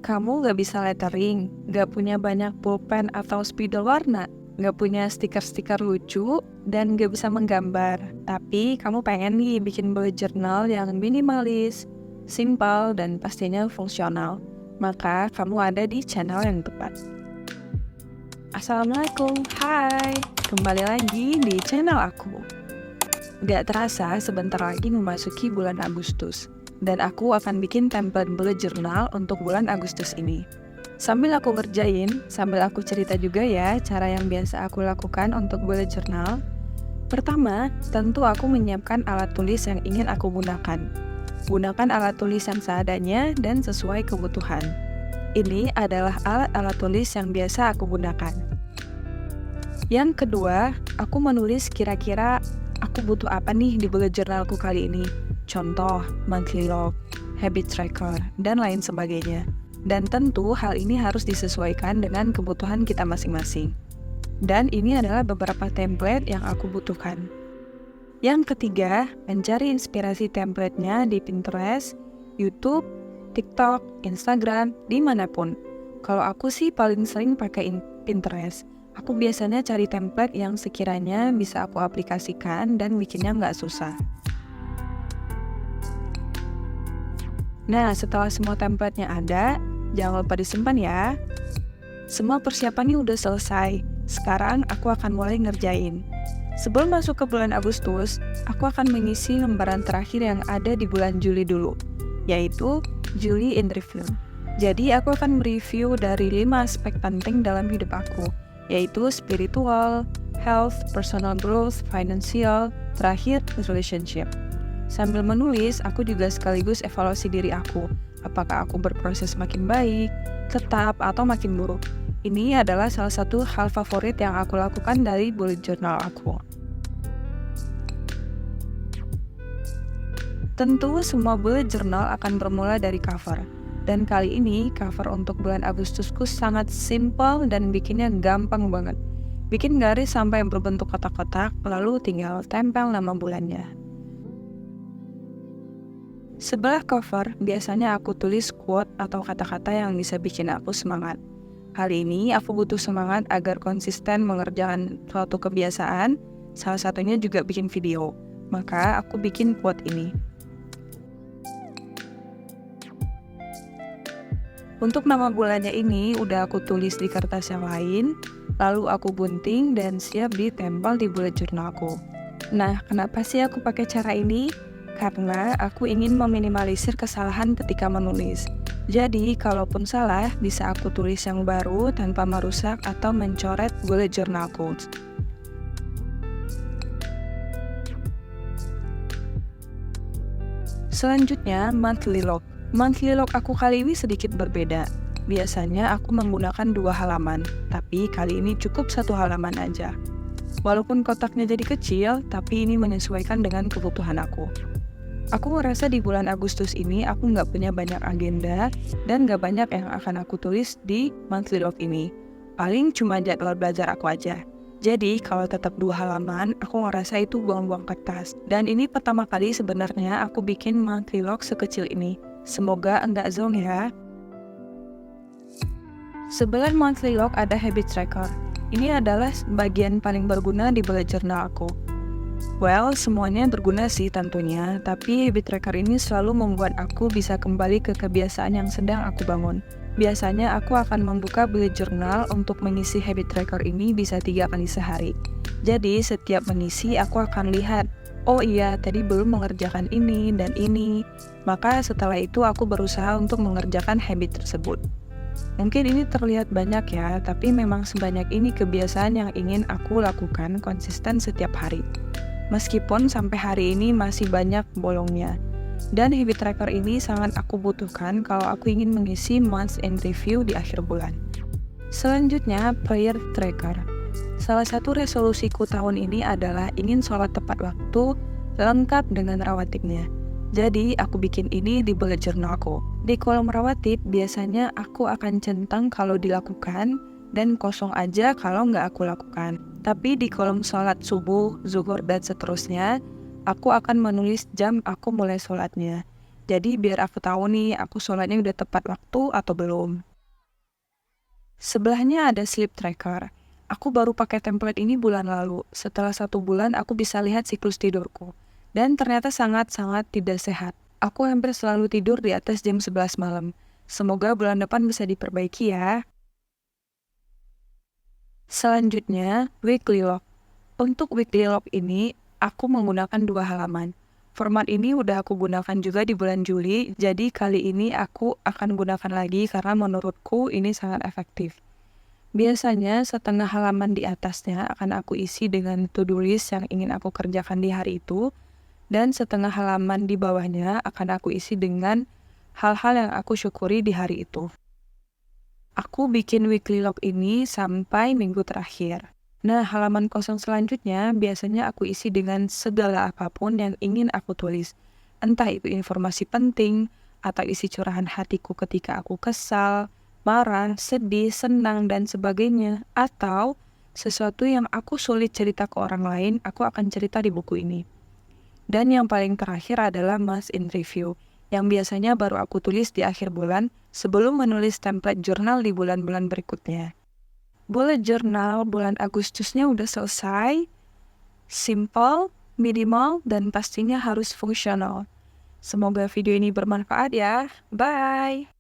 Kamu nggak bisa lettering, nggak punya banyak pulpen atau spidol warna, nggak punya stiker-stiker lucu, dan nggak bisa menggambar. Tapi kamu pengen nih bikin bullet journal yang minimalis, simple, dan pastinya fungsional. Maka kamu ada di channel yang tepat. Assalamualaikum, hai! Kembali lagi di channel aku. Gak terasa sebentar lagi memasuki bulan Agustus. Dan aku akan bikin template bullet journal untuk bulan Agustus ini. Sambil aku ngerjain, sambil aku cerita juga ya cara yang biasa aku lakukan untuk bullet journal. Pertama, tentu aku menyiapkan alat tulis yang ingin aku gunakan. Gunakan alat tulis yang seadanya dan sesuai kebutuhan. Ini adalah alat-alat tulis yang biasa aku gunakan. Yang kedua, aku menulis kira-kira aku butuh apa nih di bullet journalku kali ini. Contoh, monthly log, habit tracker, dan lain sebagainya. Dan tentu hal ini harus disesuaikan dengan kebutuhan kita masing-masing. Dan ini adalah beberapa template yang aku butuhkan. Yang ketiga, mencari inspirasi template-nya di Pinterest, YouTube, TikTok, Instagram, dimanapun. Kalau aku sih paling sering pakai Pinterest. Aku biasanya cari template yang sekiranya bisa aku aplikasikan dan bikinnya nggak susah. Nah, setelah semua template-nya ada, jangan lupa disimpan ya. Semua persiapannya udah selesai. Sekarang aku akan mulai ngerjain. Sebelum masuk ke bulan Agustus, aku akan mengisi lembaran terakhir yang ada di bulan Juli dulu, yaitu Juli in Review. Jadi aku akan mereview dari 5 aspek penting dalam hidup aku, yaitu spiritual, health, personal growth, financial, terakhir relationship. Sambil menulis, aku juga sekaligus evaluasi diri aku. Apakah aku berproses makin baik, tetap, atau makin buruk. Ini adalah salah satu hal favorit yang aku lakukan dari bullet journal aku. Tentu semua bullet journal akan bermula dari cover. Dan kali ini, cover untuk bulan Agustusku sangat simple dan bikinnya gampang banget. Bikin garis sampai berbentuk kotak-kotak, lalu tinggal tempel nama bulannya. Sebelah cover, biasanya aku tulis quote atau kata-kata yang bisa bikin aku semangat. Kali ini, aku butuh semangat agar konsisten mengerjakan suatu kebiasaan, salah satunya juga bikin video. Maka, aku bikin quote ini. Untuk nama bulannya ini, udah aku tulis di kertas yang lain, lalu aku gunting dan siap ditempel di bullet journalku. Nah, kenapa sih aku pakai cara ini? Karena aku ingin meminimalisir kesalahan ketika menulis. Jadi, kalaupun salah, bisa aku tulis yang baru tanpa merusak atau mencoret bullet journalku. Selanjutnya, monthly log. Monthly log aku kali ini sedikit berbeda. Biasanya aku menggunakan 2 halaman, tapi kali ini cukup 1 halaman aja. Walaupun kotaknya jadi kecil, tapi ini menyesuaikan dengan kebutuhan aku. Aku merasa di bulan Agustus ini aku nggak punya banyak agenda dan nggak banyak yang akan aku tulis di monthly log ini. Paling cuma jadwal belajar aku aja. Jadi kalau tetap 2 halaman, aku ngerasa itu buang-buang kertas. Dan ini pertama kali sebenarnya aku bikin monthly log sekecil ini. Semoga enggak zonk ya. Sebelah monthly log ada habit tracker. Ini adalah bagian paling berguna di bullet journal aku. Well, semuanya berguna sih tentunya, tapi habit tracker ini selalu membuat aku bisa kembali ke kebiasaan yang sedang aku bangun. Biasanya aku akan membuka bullet journal untuk mengisi habit tracker ini bisa 3 kali sehari. Jadi setiap mengisi aku akan lihat, oh iya tadi belum mengerjakan ini dan ini. Maka setelah itu aku berusaha untuk mengerjakan habit tersebut. Mungkin ini terlihat banyak ya, tapi memang sebanyak ini kebiasaan yang ingin aku lakukan konsisten setiap hari. Meskipun sampai hari ini masih banyak bolongnya. Dan habit tracker ini sangat aku butuhkan kalau aku ingin mengisi months in review di akhir bulan. Selanjutnya, prayer tracker. Salah satu resolusiku tahun ini adalah ingin sholat tepat waktu, lengkap dengan rawatibnya. Jadi, aku bikin ini di bullet journalku. Di kolom rawatib, biasanya aku akan centang kalau dilakukan, dan kosong aja kalau nggak aku lakukan. Tapi di kolom sholat subuh, zuhur, dan seterusnya, aku akan menulis jam aku mulai sholatnya. Jadi biar aku tahu nih, aku sholatnya udah tepat waktu atau belum. Sebelahnya ada sleep tracker. Aku baru pakai template ini bulan lalu. Setelah 1 bulan, aku bisa lihat siklus tidurku. Dan ternyata sangat-sangat tidak sehat. Aku hampir selalu tidur di atas jam 11 malam. Semoga bulan depan bisa diperbaiki ya. Selanjutnya, weekly log. Untuk weekly log ini, aku menggunakan 2 halaman. Format ini udah aku gunakan juga di bulan Juli, jadi kali ini aku akan gunakan lagi karena menurutku ini sangat efektif. Biasanya setengah halaman di atasnya akan aku isi dengan to-do list yang ingin aku kerjakan di hari itu, dan setengah halaman di bawahnya akan aku isi dengan hal-hal yang aku syukuri di hari itu. Aku bikin weekly log ini sampai minggu terakhir. Nah, halaman kosong selanjutnya biasanya aku isi dengan segala apapun yang ingin aku tulis. Entah itu informasi penting, atau isi curahan hatiku ketika aku kesal, marah, sedih, senang, dan sebagainya. Atau sesuatu yang aku sulit cerita ke orang lain, aku akan cerita di buku ini. Dan yang paling terakhir adalah month in review, yang biasanya baru aku tulis di akhir bulan sebelum menulis template jurnal di bulan-bulan berikutnya. Bullet journal bulan Agustusnya udah selesai, simple, minimal, dan pastinya harus fungsional. Semoga video ini bermanfaat ya. Bye!